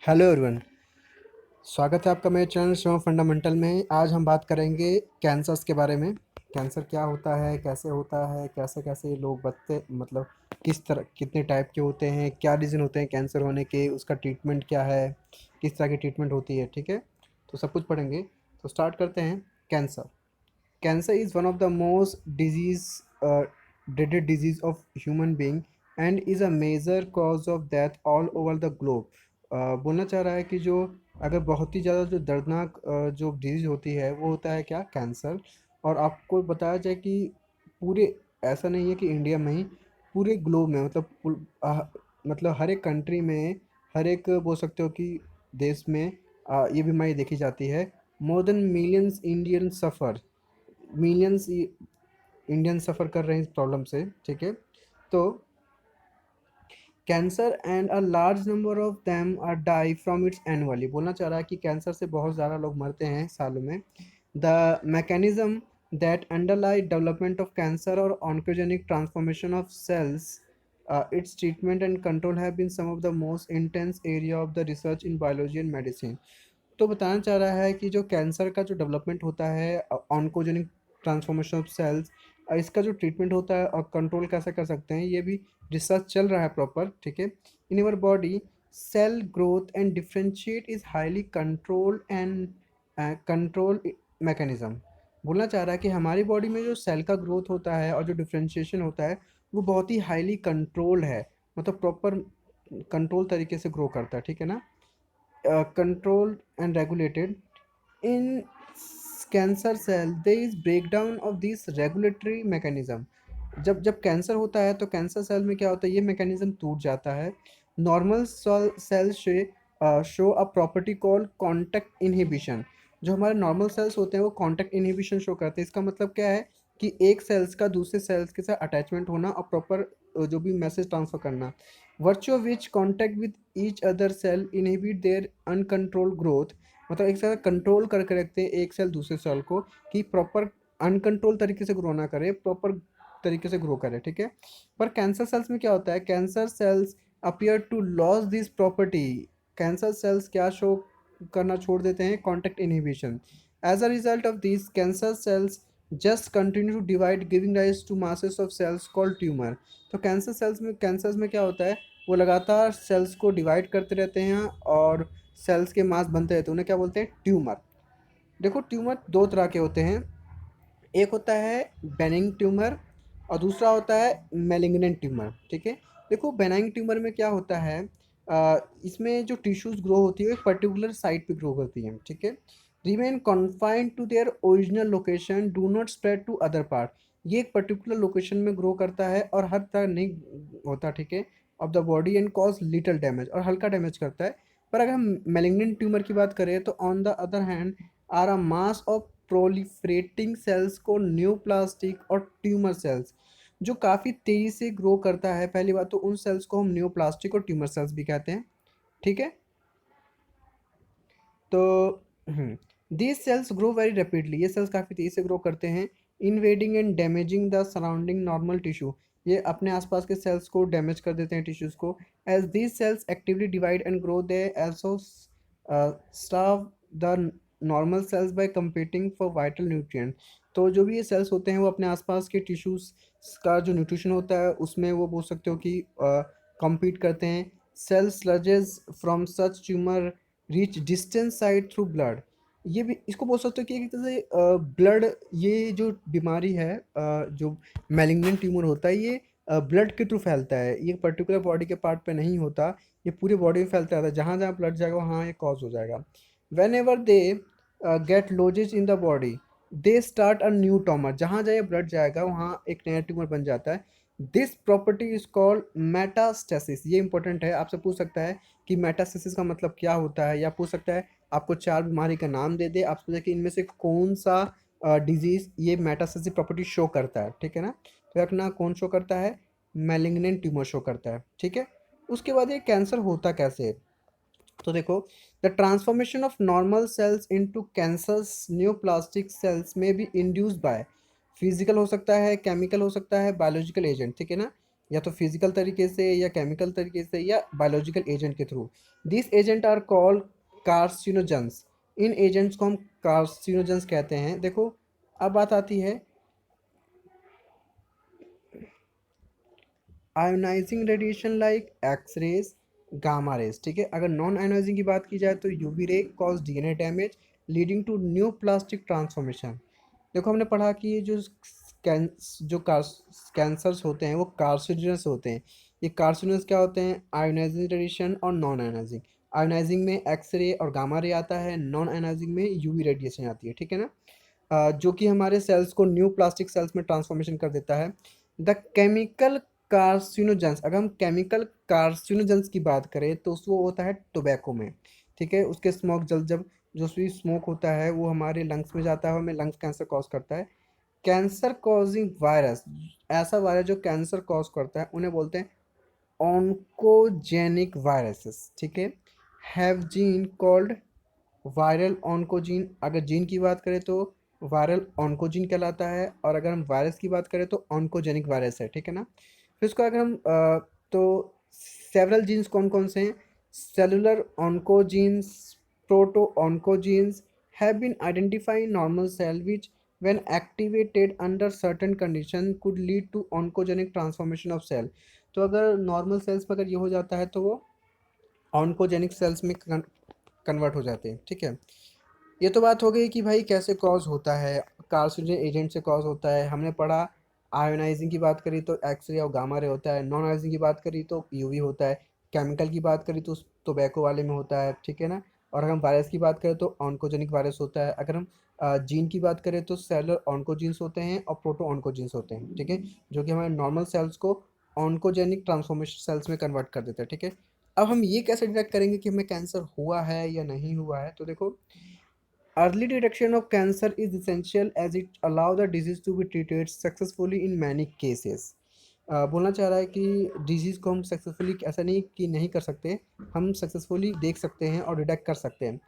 Hello everyone. स्वागत है आपका मेरे चैनल शो फंडामेंटल में। आज हम बात करेंगे कैंसर्स के बारे में। कैंसर क्या होता है, कैसे होता है, कैसे कैसे लोग बचते, मतलब किस तरह, कितने टाइप के होते हैं, क्या रीज़न होते हैं कैंसर होने के, उसका ट्रीटमेंट क्या है, किस तरह की ट्रीटमेंट होती है। ठीक है, तो सब कुछ पढ़ेंगे। तो स्टार्ट करते हैं। Cancer Cancer is one of the most dreaded disease of human being and is a major cause of death all over the globe. बोलना चाह रहा है कि जो अगर बहुत ही ज़्यादा जो दर्दनाक जो डिजीज़ होती है वो होता है क्या, कैंसर। और आपको बताया जाए कि पूरे, ऐसा नहीं है कि इंडिया में ही, पूरे ग्लोब में, मतलब मतलब हर एक कंट्री में, हर एक बोल सकते हो कि देश में ये बीमारी देखी जाती है। More than millions Indian suffer, millions Indian suffer कर रहे हैं इस प्रॉब्लम से। ठीक है, तो cancer and a large number of them are die from its annually. बोलना चाह रहा है कि कैंसर से बहुत ज़्यादा लोग मरते हैं सालों में। The mechanism that underlie development of cancer और oncogenic transformation of cells, its treatment and control have been some of the most intense area of the research in biology and medicine। तो बताना चाह रहा है कि जो कैंसर का जो डेवलपमेंट होता है, ऑन्कोजेनिक ट्रांसफॉर्मेशन ऑफ सेल्स, इसका जो ट्रीटमेंट होता है और कंट्रोल कैसे कर सकते हैं, ये भी रिसर्च चल रहा है प्रॉपर। ठीक है, in our body cell growth and differentiate is highly controlled and control mechanism. बोलना चाह रहा है कि हमारी बॉडी में जो सेल का ग्रोथ होता है और जो डिफ्रेंशिएशन होता है वो बहुत ही हाईली कंट्रोल्ड है, मतलब प्रॉपर कंट्रोल तरीके से ग्रो करता है। ठीक है ना, controlled and regulated in cancer cell there is breakdown of this regulatory mechanism। जब जब कैंसर होता है तो कैंसर सेल में क्या होता है, ये मैकेनिज्म टूट जाता है। Normal cell show a property called contact inhibition. जो हमारे नॉर्मल सेल्स होते हैं वो कॉन्टैक्ट इनहिबिशन शो करते हैं। इसका मतलब क्या है कि एक सेल्स का दूसरे सेल्स के साथ अटैचमेंट होना और प्रॉपर जो भी मैसेज ट्रांसफर करना। Virtual which contact with each other cell inhibit their uncontrolled growth. मतलब एक साथ कंट्रोल करके रखते हैं एक सेल दूसरे सेल को कि प्रॉपर अनकंट्रोल तरीके से ग्रो ना करे, प्रॉपर तरीके से ग्रो करे। ठीक है, पर कैंसर सेल्स में क्या होता है, cancer cells appear to loss this property. Cancer cells क्या शो करना छोड़ देते हैं, contact inhibition. As a result of this cancer cells just continue to divide giving rise to masses of cells called tumour. तो cancers में क्या होता है, वो लगातार सेल्स को डिवाइड करते रहते हैं और सेल्स के मास बनते रहते हैं, उन्हें क्या बोलते हैं, ट्यूमर। देखो, ट्यूमर दो तरह के होते हैं। एक होता है बेनिंग ट्यूमर और दूसरा होता है मैलिग्नेंट ट्यूमर। ठीक है, देखो बेनिंग ट्यूमर में क्या होता है, इसमें जो टिश्यूज ग्रो होती है एक पर्टिकुलर साइट पे ग्रो करती है। ठीक है, remain confined to their original location, do not spread to other part. ये एक पर्टिकुलर लोकेशन में ग्रो करता है और हर तरह नहीं होता। ठीक है, of the body and cause little damage, और हल्का डैमेज करता है। पर अगर हम मैलिग्नेंट ट्यूमर की बात करें तो on the other hand are a mass of proliferating cells को न्यूप्लास्टिक और ट्यूमर सेल्स, जो काफ़ी तेज़ी से ग्रो करता है। पहली बात तो उन सेल्स को हम न्यूप्लास्टिक और ट्यूमर सेल्स भी कहते हैं। ठीक है, तो these cells grow very rapidly, ये सेल्स काफ़ी तेज़ी से ग्रो करते हैं। Invading and damaging the surrounding normal tissue, ये अपने आसपास के सेल्स को डैमेज कर देते हैं, टिश्यूज़ को। As these cells actively divide and grow they also starve the normal cells by competing for vital nutrient. तो जो भी ये सेल्स होते हैं वो अपने आसपास के टिश्यूज़ का जो न्यूट्रिशन होता है उसमें वो बोल सकते हो कि compete करते हैं। Cells sludges from such tumour reach distance side through blood. ये भी इसको बोल सकते हो कि एक तरह से ब्लड, ये जो बीमारी है, जो मैलिग्नेंट ट्यूमर होता है, ये ब्लड के थ्रू फैलता है। ये पर्टिकुलर बॉडी के पार्ट पे नहीं होता, ये पूरे बॉडी में फैलता रहता है। जहाँ जहाँ ब्लड जाएगा वहाँ ये कॉज हो जाएगा। When ever they get lodges in the body they start a new tumour. जहाँ जहाँ ब्लड जाएगा वहाँ एक नया ट्यूमर बन जाता है। This property is called metastasis. ये इंपॉर्टेंट है, आपसे पूछ सकता है कि मेटास्टेसिस का मतलब क्या होता है, या पूछ सकता है आपको चार बीमारी का नाम दे दे, आप सोचे कि इनमें से कौन सा डिजीज़ ये मेटास्टेसिस प्रॉपर्टी शो करता है। ठीक है ना, तो रखना कौन शो करता है, मैलिग्नेंट ट्यूमर शो करता है। ठीक है, उसके बाद ये कैंसर होता कैसे है, तो देखो, the transformation of normal cells into cancers neoplastic cells में बी इंड्यूस्ड बाय फिजिकल हो सकता है, केमिकल हो सकता है, बायोलॉजिकल एजेंट। ठीक है ना, या तो फिजिकल तरीके से या केमिकल तरीके से या बायोलॉजिकल एजेंट के थ्रू। This agent are called carcinogens. इन एजेंट्स को हम कार्सिनोजेंस कहते हैं। देखो अब बात आती है ionising radiation like X-rays, gamma rays. ठीक है, अगर नॉन आयोनाइजिंग की बात की जाए तो UV ray cause DNA damage leading to neoplastic transformation. देखो हमने पढ़ा कि ये जो कैंसर्स होते हैं वो कार्सिनोजेंस होते हैं। ये कार्सिनोजेंस क्या होते हैं? आयोनाइजिंग रेडिएशन और नॉन आयोनाइजिंग। आयोनाइजिंग में एक्स-रे और गामा रे आता है, नॉन आयोनाइजिंग में यूवी रेडिएशन आती है। ठीक है ना? जो कि हमारे सेल्स को न्यू प्लास्टिक सेल्स में ट्रांसफॉर्मेशन कर देता है। द केमिकल कार्सिनोजेंस, अगर हम केमिकल कार्सिनोजेंस की बात करें तो वो होता है टोबैको में। ठीक है, उसके स्मोक जब जो भी स्मोक होता है वो हमारे लंग्स में जाता है, हमें लंग्स कैंसर कॉज करता है। कैंसर कॉजिंग वायरस, ऐसा वायरस जो कैंसर कॉज करता है उन्हें बोलते हैं ऑन्कोजेनिक वायरसेस। ठीक है, have gene called viral oncogene. अगर जीन की बात करें तो वायरल ऑन्कोजीन कहलाता है, और अगर हम वायरस की बात करें तो ऑन्कोजेनिक वायरस है। ठीक है ना? फिर उसको अगर हम तो सेवरल जीन्स कौन कौन से हैं? Cellular oncogenes, proto oncogenes have been identify normal cell which when activated under certain condition could lead to oncogenic transformation of cell। तो अगर नॉर्मल सेल्स में अगर ये हो जाता है तो वो ऑन्कोजेनिक सेल्स में कन्वर्ट हो जाते हैं। ठीक है, ये तो बात हो गई कि भाई कैसे कॉज होता है, कार्सिनोजन एजेंट से कॉज होता है। हमने पढ़ा आयोनाइजिंग की बात करी तो एक्सरे और गामा रे होता है, नॉन आयोनाइजिंग की बात करी तो यूवी होता है, केमिकल की बात करी तो टोबैको वाले में होता है। ठीक है ना? और अगर हम वायरस की बात करें तो ऑन्कोजेनिक वायरस होता है। अगर हम जीन की बात करें तो सेलर ऑन्कोजीन्स होते हैं और प्रोटो ऑन्कोजीन्स होते हैं। ठीक है, जो कि हमारे नॉर्मल सेल्स को ऑन्कोजेनिक ट्रांसफॉर्मेशन सेल्स में कन्वर्ट कर देते हैं। ठीक है, अब हम ये कैसे डिटेक्ट करेंगे कि हमें कैंसर हुआ है या नहीं हुआ है? तो देखो, early detection of cancer is essential as it allow the disease to be treated successfully in many cases। बोलना चाह रहा है कि डिजीज़ को हम सक्सेसफुली ऐसा नहीं कि नहीं कर सकते, हम सक्सेसफुली देख सकते हैं और डिटेक्ट कर सकते हैं।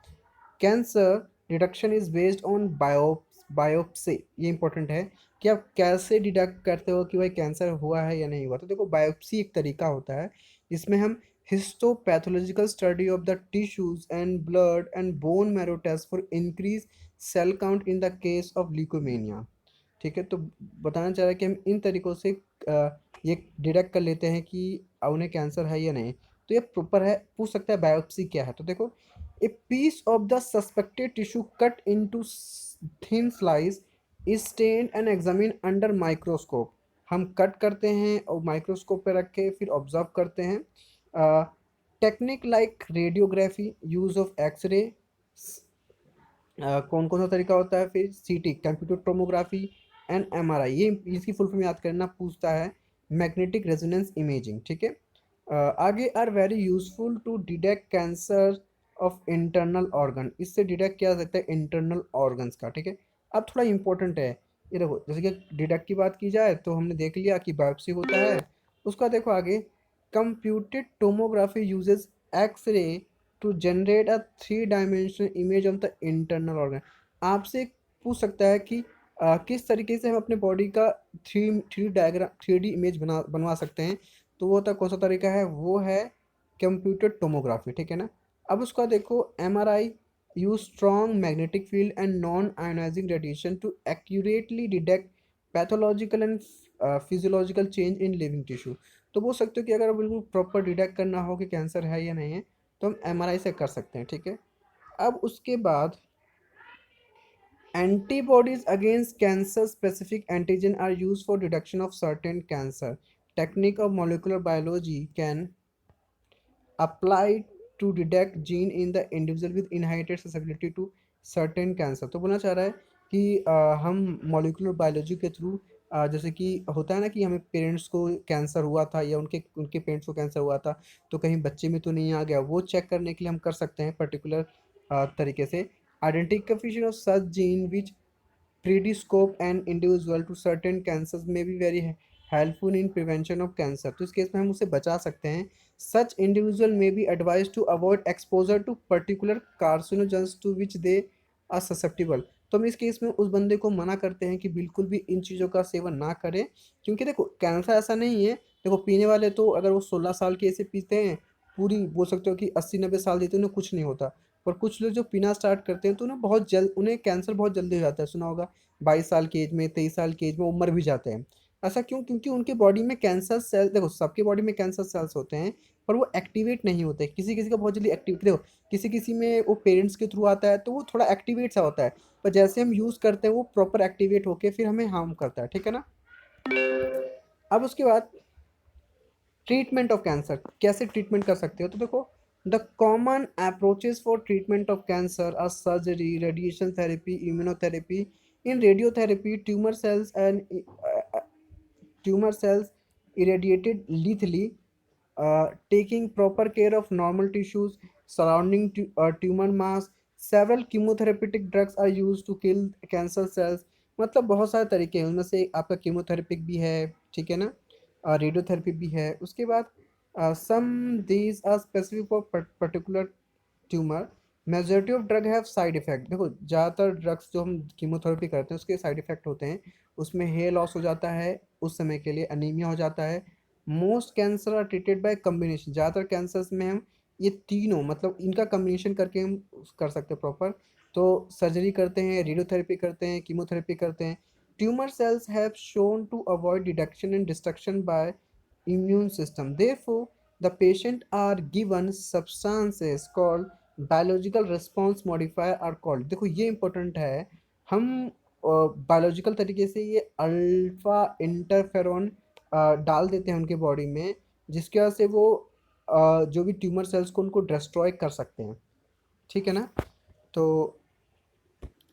Cancer detection is based on biopsy. ये इंपॉर्टेंट है कि आप कैसे डिटेक्ट करते हो कि भाई कैंसर हुआ है या नहीं हुआ। तो देखो बायोप्सी एक तरीका होता है जिसमें हम histopathological study of the tissues and blood and bone marrow test for increase cell count in the case of leukopenia. ठीक है, तो बताना चाह रहा है कि हम इन तरीक़ों से ये डिटेक्ट कर लेते हैं कि उन्हें कैंसर है या नहीं। तो ये प्रॉपर है, पूछ सकता है बायोप्सी क्या है। तो देखो, a piece of the suspected tissue cut into thin slice is stained and examine under microscope. हम कट करते हैं और माइक्रोस्कोप पे रख के फिर ऑब्जर्व करते हैं। Technique like radiography, use of X-ray, कौन कौन सा तरीका होता है? फिर सीटी कंप्यूटर टोमोग्राफी एंड एमआरआई। ये इसकी फुल फॉर्म याद करना पूछता है, मैग्नेटिक रेजोनेंस इमेजिंग। ठीक है, आगे are very useful to detect cancer of internal organ. इससे डिटेक्ट किया जा सकता है इंटरनल ऑर्गन्स का। ठीक है, अब थोड़ा इंपॉर्टेंट है ये। देखो जैसे कि डिटेक्ट की बात की जाए तो हमने देख लिया कि बायोप्सी होता है। उसका देखो आगे, computed tomography uses X-ray to generate a three dimensional image of the internal organ. आपसे पूछ सकता है कि किस तरीके से हम अपने बॉडी का थ्री डायग्राम 3D इमेज बनवा सकते हैं। तो वो होता कौन सा तरीका है? वो है कंप्यूटर टोमोग्राफी। ठीक है ना? अब उसका देखो, MRI use strong magnetic field and non ionising radiation to accurately detect pathological and physiological change in living tissue. तो बोल सकते हो कि अगर बिल्कुल प्रॉपर डिटेक्ट करना हो कि कैंसर है या नहीं है तो हम एमआरआई से कर सकते हैं। ठीक है, अब उसके बाद antibodies against cancer specific antigen are use for detection of certain cancer. Technique of molecular biology can apply to detect gene in the individual with inherited susceptibility to certain cancer. तो बोलना चाह रहा है कि हम मॉलिक्यूलर बायोलॉजी के through जैसे कि होता है ना कि हमें पेरेंट्स को कैंसर हुआ था या उनके उनके पेरेंट्स को कैंसर हुआ था तो कहीं बच्चे में तो नहीं आ गया, वो चेक करने के लिए हम कर सकते हैं पर्टिकुलर तरीके से। Identification of such gene which prediscope an individual to certain cancers may be very helpful in prevention of cancer। तो इस केस में हम उसे बचा सकते हैं। such individual may be advised to avoid exposure to particular carcinogens to which they are susceptible। तो हम इस केस में उस बंदे को मना करते हैं कि बिल्कुल भी इन चीज़ों का सेवन ना करें, क्योंकि देखो कैंसर ऐसा नहीं है देखो पीने वाले तो अगर वो 16 साल के ऐसे पीते हैं, पूरी बोल सकते हो कि 80-90 साल जीते हैं, उन्हें कुछ नहीं होता। पर कुछ लोग जो पीना स्टार्ट करते हैं तो उन्हें बहुत जल्द उन्हें कैंसर बहुत जल्दी हो जाता है, सुना होगा 22 साल की एज में, 23 साल की एज में वो मर भी जाते हैं। ऐसा क्यों? क्योंकि उनके बॉडी में कैंसर सेल, देखो सबके बॉडी में कैंसर सेल्स होते हैं, पर वो एक्टिवेट नहीं होते, किसी किसी का बहुत जल्दी एक्टिव, देखो किसी किसी में वो पेरेंट्स के थ्रू आता है तो वो थोड़ा एक्टिवेट सा होता है, पर जैसे हम यूज़ करते हैं वो प्रॉपर एक्टिवेट होके फिर हमें हार्म करता है, ठीक है ना। अब उसके बाद ट्रीटमेंट ऑफ कैंसर, कैसे ट्रीटमेंट कर सकते हो, तो देखो the common approaches for treatment of cancer are surgery, radiation therapy, immunotherapy. In radiotherapy tumor cells irradiated lethally, taking proper care of normal tissues surrounding tumor mass. Several chemotherapeutic drugs are used to kill cancer cells. मतलब बहुत सारे तरीके हैं, उनमें से आपका कीमोथेरेपिक भी है, ठीक है ना, रेडियोथेरेपी भी है। उसके बाद some these are specific for particular tumour. Majority of drug have side effect, देखो ज़्यादातर ड्रग्स जो हम कीमोथेरेपी करते हैं उसके साइड इफेक्ट होते हैं। उसमें हेयर लॉस हो जाता है उस समय के लिए, अनीमिया हो जाता है। Most cancer are treated by combination, ज़्यादातर कैंसर्स में हम ये तीनों मतलब इनका कम्बिनेशन करके हम कर सकते हैं प्रॉपर। तो सर्जरी करते हैं, रेडियोथेरेपी करते हैं, कीमोथेरेपी करते हैं। Tumour cells have shown to avoid detection and destruction by immune system. Therefore, the patient are given substances called biological response modifier are called। देखो ये important है, हम बायोलॉजिकल तरीके से ये अल्फा इंटरफेरॉन डाल देते हैं उनके बॉडी में, जिसकी वजह से वो जो भी ट्यूमर सेल्स को उनको डिस्ट्रॉय कर सकते हैं, ठीक है ना। तो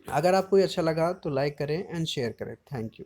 अगर आपको ये अच्छा लगा तो लाइक करें एंड शेयर करें। Thank you.